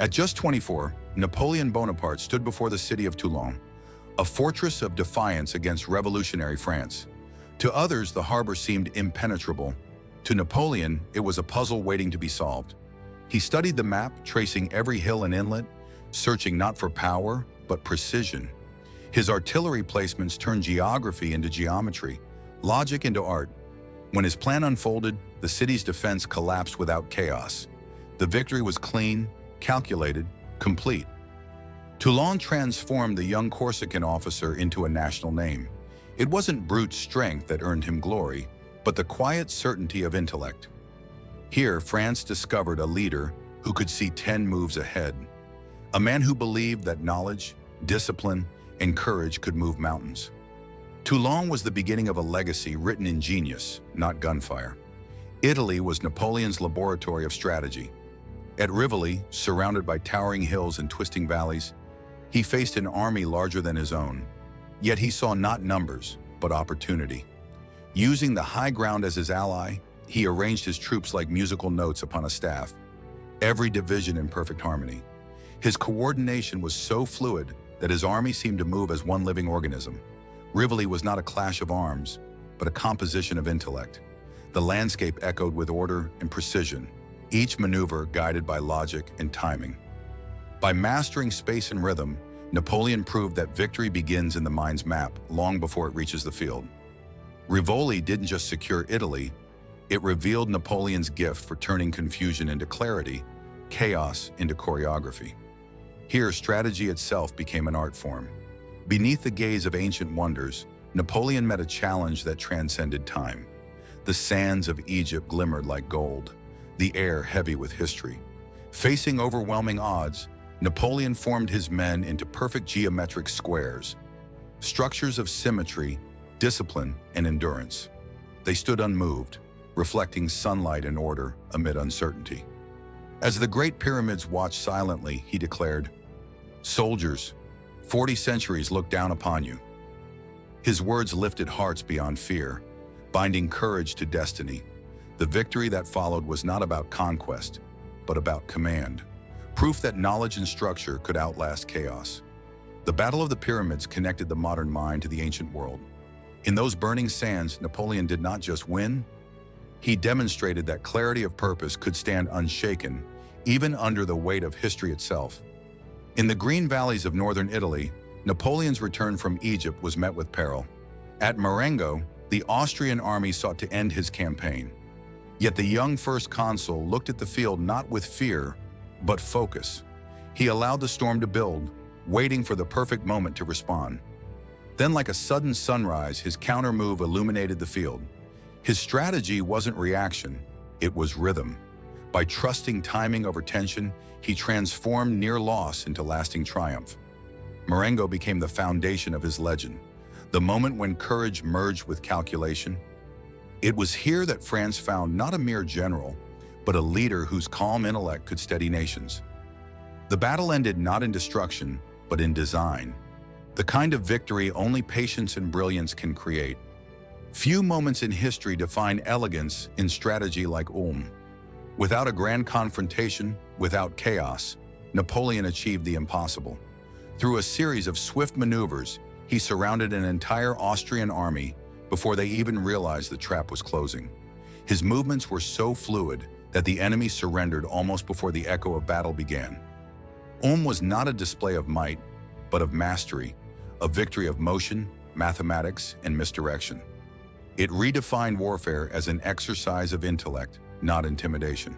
At just 24, Napoleon Bonaparte stood before the city of Toulon, a fortress of defiance against revolutionary France. To others, the harbor seemed impenetrable. To Napoleon, it was a puzzle waiting to be solved. He studied the map, tracing every hill and inlet, searching not for power, but precision. His artillery placements turned geography into geometry, logic into art. When his plan unfolded, the city's defense collapsed without chaos. The victory was clean, calculated, complete. Toulon transformed the young Corsican officer into a national name. It wasn't brute strength that earned him glory, but the quiet certainty of intellect. Here, France discovered a leader who could see 10 moves ahead. A man who believed that knowledge, discipline, and courage could move mountains. Toulon was the beginning of a legacy written in genius, not gunfire. Italy was Napoleon's laboratory of strategy. At Rivoli, surrounded by towering hills and twisting valleys, he faced an army larger than his own. Yet he saw not numbers, but opportunity. Using the high ground as his ally, he arranged his troops like musical notes upon a staff, every division in perfect harmony. His coordination was so fluid that his army seemed to move as one living organism. Rivoli was not a clash of arms, but a composition of intellect. The landscape echoed with order and precision, each maneuver guided by logic and timing. By mastering space and rhythm, Napoleon proved that victory begins in the mind's map long before it reaches the field. Rivoli didn't just secure Italy, it revealed Napoleon's gift for turning confusion into clarity, chaos into choreography. Here, strategy itself became an art form. Beneath the gaze of ancient wonders, Napoleon met a challenge that transcended time. The sands of Egypt glimmered like gold, the air heavy with history. Facing overwhelming odds, Napoleon formed his men into perfect geometric squares, structures of symmetry, discipline, and endurance. They stood unmoved, reflecting sunlight and order amid uncertainty. As the Great Pyramids watched silently, he declared, "Soldiers, 40 centuries look down upon you." His words lifted hearts beyond fear, binding courage to destiny. The victory that followed was not about conquest, but about command, proof that knowledge and structure could outlast chaos. The Battle of the Pyramids connected the modern mind to the ancient world. In those burning sands, Napoleon did not just win, he demonstrated that clarity of purpose could stand unshaken, even under the weight of history itself. In the green valleys of northern Italy, Napoleon's return from Egypt was met with peril. At Marengo, the Austrian army sought to end his campaign. Yet the young first consul looked at the field not with fear, but focus. He allowed the storm to build, waiting for the perfect moment to respond. Then, like a sudden sunrise, his counter-move illuminated the field. His strategy wasn't reaction, it was rhythm. By trusting timing over tension, he transformed near loss into lasting triumph. Marengo became the foundation of his legend, the moment when courage merged with calculation. It was here that France found not a mere general, but a leader whose calm intellect could steady nations. The battle ended not in destruction, but in design. The kind of victory only patience and brilliance can create. Few moments in history define elegance in strategy like Ulm. Without a grand confrontation, without chaos, Napoleon achieved the impossible. Through a series of swift maneuvers, he surrounded an entire Austrian army before they even realized the trap was closing. His movements were so fluid that the enemy surrendered almost before the echo of battle began. Ulm was not a display of might, but of mastery, a victory of motion, mathematics, and misdirection. It redefined warfare as an exercise of intellect, not intimidation.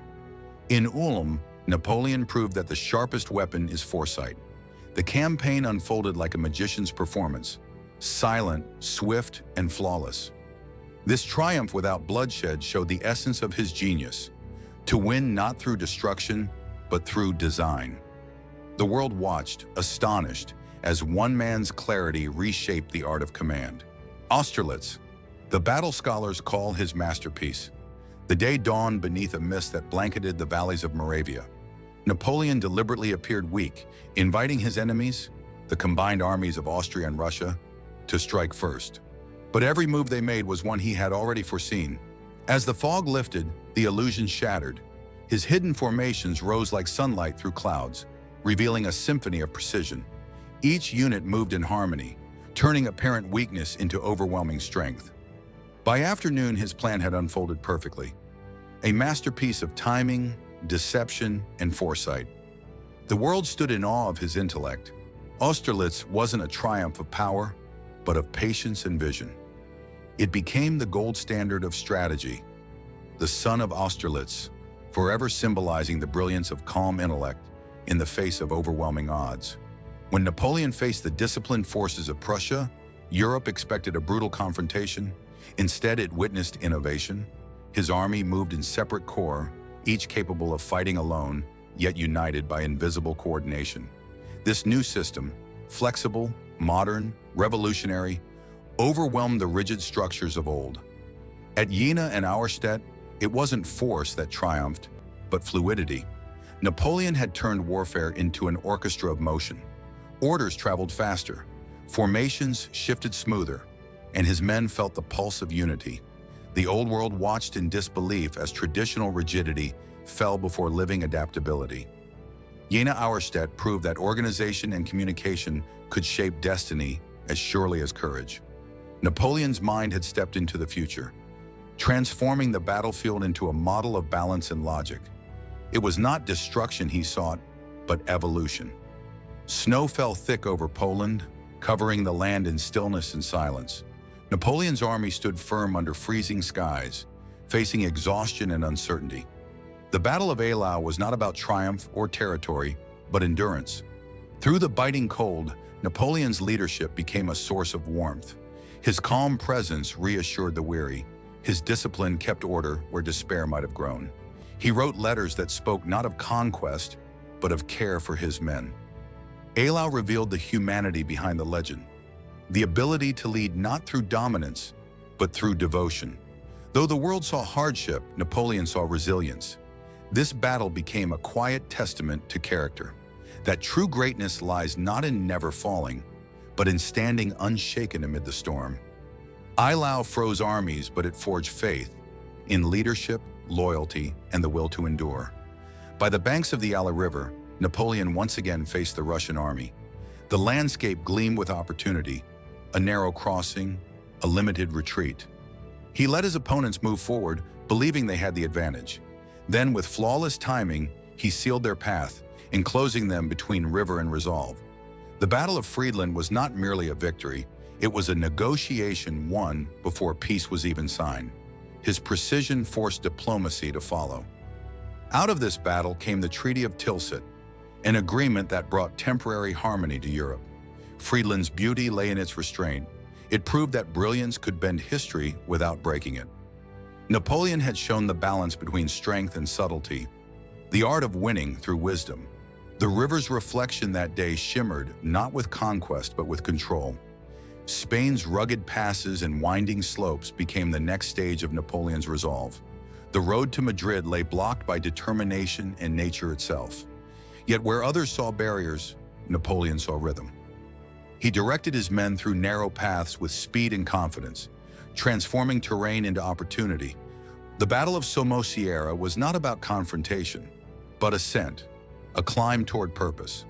In Ulm, Napoleon proved that the sharpest weapon is foresight. The campaign unfolded like a magician's performance, silent, swift, and flawless. This triumph without bloodshed showed the essence of his genius, to win not through destruction, but through design. The world watched, astonished, as one man's clarity reshaped the art of command. Austerlitz, the battle scholars call his masterpiece. The day dawned beneath a mist that blanketed the valleys of Moravia. Napoleon deliberately appeared weak, inviting his enemies, the combined armies of Austria and Russia, to strike first. But every move they made was one he had already foreseen. As the fog lifted, the illusion shattered. His hidden formations rose like sunlight through clouds, revealing a symphony of precision. Each unit moved in harmony, turning apparent weakness into overwhelming strength. By afternoon, his plan had unfolded perfectly, a masterpiece of timing, deception, and foresight. The world stood in awe of his intellect. Austerlitz wasn't a triumph of power, but of patience and vision. It became the gold standard of strategy, the son of Austerlitz, forever symbolizing the brilliance of calm intellect in the face of overwhelming odds. When Napoleon faced the disciplined forces of Prussia, Europe expected a brutal confrontation. Instead, it witnessed innovation. His army moved in separate corps, each capable of fighting alone, yet united by invisible coordination. This new system, flexible, modern, revolutionary, overwhelmed the rigid structures of old. At Jena and Auerstedt, it wasn't force that triumphed, but fluidity. Napoleon had turned warfare into an orchestra of motion. Orders traveled faster, formations shifted smoother, and his men felt the pulse of unity. The old world watched in disbelief as traditional rigidity fell before living adaptability. Jena-Auerstedt proved that organization and communication could shape destiny as surely as courage. Napoleon's mind had stepped into the future, transforming the battlefield into a model of balance and logic. It was not destruction he sought, but evolution. Snow fell thick over Poland, covering the land in stillness and silence. Napoleon's army stood firm under freezing skies, facing exhaustion and uncertainty. The Battle of Eylau was not about triumph or territory, but endurance. Through the biting cold, Napoleon's leadership became a source of warmth. His calm presence reassured the weary. His discipline kept order where despair might have grown. He wrote letters that spoke not of conquest, but of care for his men. Eylau revealed the humanity behind the legend, the ability to lead not through dominance, but through devotion. Though the world saw hardship, Napoleon saw resilience. This battle became a quiet testament to character, that true greatness lies not in never falling, but in standing unshaken amid the storm. Eylau froze armies, but it forged faith in leadership, loyalty, and the will to endure. By the banks of the Eylau River, Napoleon once again faced the Russian army. The landscape gleamed with opportunity, a narrow crossing, a limited retreat. He let his opponents move forward, believing they had the advantage. Then, with flawless timing, he sealed their path, enclosing them between river and resolve. The Battle of Friedland was not merely a victory, it was a negotiation won before peace was even signed. His precision forced diplomacy to follow. Out of this battle came the Treaty of Tilsit, an agreement that brought temporary harmony to Europe. Friedland's beauty lay in its restraint. It proved that brilliance could bend history without breaking it. Napoleon had shown the balance between strength and subtlety, the art of winning through wisdom. The river's reflection that day shimmered not with conquest but with control. Spain's rugged passes and winding slopes became the next stage of Napoleon's resolve. The road to Madrid lay blocked by determination and nature itself. Yet where others saw barriers, Napoleon saw rhythm. He directed his men through narrow paths with speed and confidence, transforming terrain into opportunity. The Battle of Somosierra was not about confrontation, but ascent, a climb toward purpose.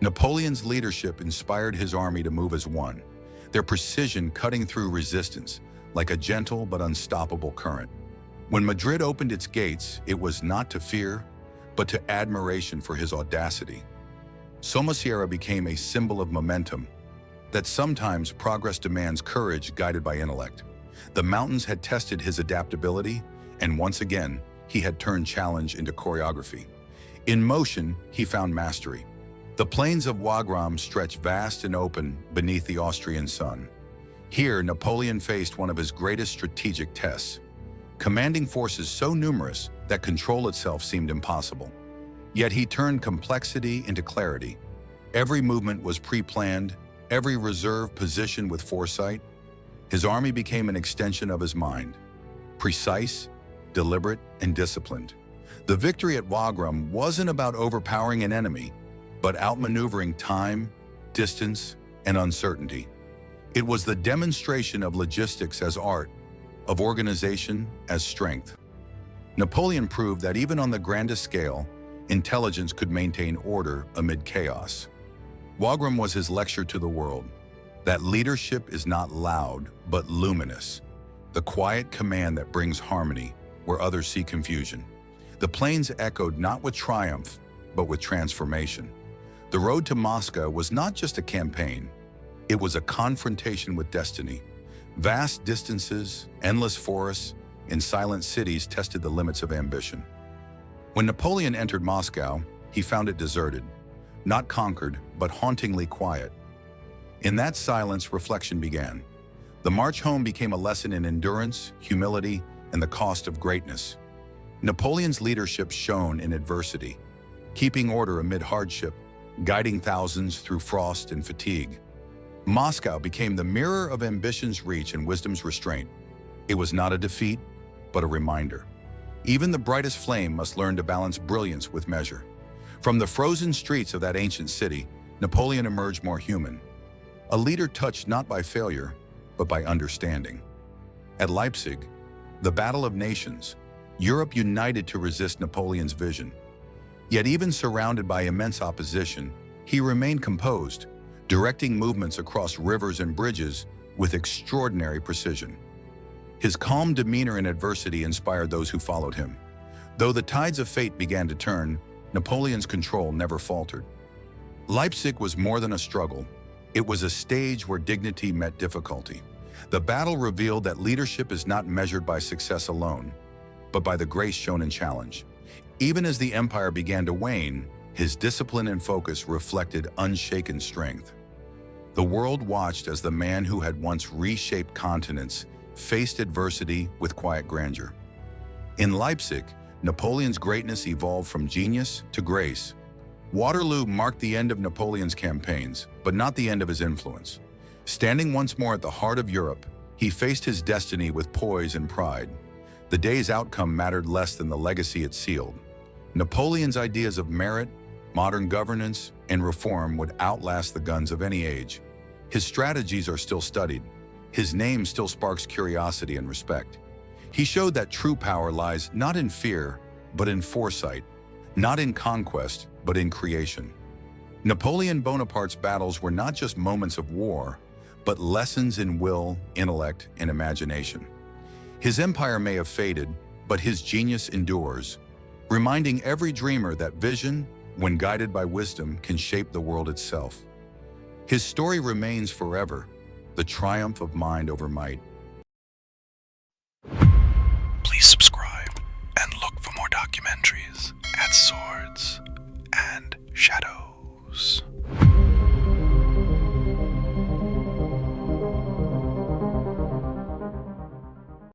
Napoleon's leadership inspired his army to move as one, their precision cutting through resistance like a gentle but unstoppable current. When Madrid opened its gates, it was not to fear, but to admiration for his audacity. Somosierra became a symbol of momentum, that sometimes progress demands courage guided by intellect. The mountains had tested his adaptability, and once again, he had turned challenge into choreography. In motion, he found mastery. The plains of Wagram stretched vast and open beneath the Austrian sun. Here, Napoleon faced one of his greatest strategic tests, commanding forces so numerous that control itself seemed impossible. Yet he turned complexity into clarity. Every movement was pre-planned, every reserve positioned with foresight. His army became an extension of his mind, precise, deliberate, and disciplined. The victory at Wagram wasn't about overpowering an enemy, but outmaneuvering time, distance, and uncertainty. It was the demonstration of logistics as art, of organization as strength. Napoleon proved that even on the grandest scale, intelligence could maintain order amid chaos. Wagram was his lecture to the world, that leadership is not loud, but luminous, the quiet command that brings harmony where others see confusion. The plains echoed not with triumph, but with transformation. The road to Moscow was not just a campaign, it was a confrontation with destiny. Vast distances, endless forests, and silent cities tested the limits of ambition. When Napoleon entered Moscow, he found it deserted, not conquered, but hauntingly quiet. In that silence, reflection began. The march home became a lesson in endurance, humility, and the cost of greatness. Napoleon's leadership shone in adversity, keeping order amid hardship, guiding thousands through frost and fatigue. Moscow became the mirror of ambition's reach and wisdom's restraint. It was not a defeat, but a reminder. Even the brightest flame must learn to balance brilliance with measure. From the frozen streets of that ancient city, Napoleon emerged more human. A leader touched not by failure, but by understanding. At Leipzig, the Battle of Nations, Europe united to resist Napoleon's vision. Yet even surrounded by immense opposition, he remained composed, directing movements across rivers and bridges with extraordinary precision. His calm demeanor in adversity inspired those who followed him. Though the tides of fate began to turn, Napoleon's control never faltered. Leipzig was more than a struggle. It was a stage where dignity met difficulty. The battle revealed that leadership is not measured by success alone, but by the grace shown in challenge. Even as the empire began to wane, his discipline and focus reflected unshaken strength. The world watched as the man who had once reshaped continents faced adversity with quiet grandeur. In Leipzig, Napoleon's greatness evolved from genius to grace. Waterloo marked the end of Napoleon's campaigns, but not the end of his influence. Standing once more at the heart of Europe, he faced his destiny with poise and pride. The day's outcome mattered less than the legacy it sealed. Napoleon's ideas of merit, modern governance, and reform would outlast the guns of any age. His strategies are still studied. His name still sparks curiosity and respect. He showed that true power lies not in fear, but in foresight, not in conquest, but in creation. Napoleon Bonaparte's battles were not just moments of war, but lessons in will, intellect, and imagination. His empire may have faded, but his genius endures, reminding every dreamer that vision, when guided by wisdom, can shape the world itself. His story remains forever, the triumph of mind over might. Please subscribe and look for more documentaries at Swords and Shadows.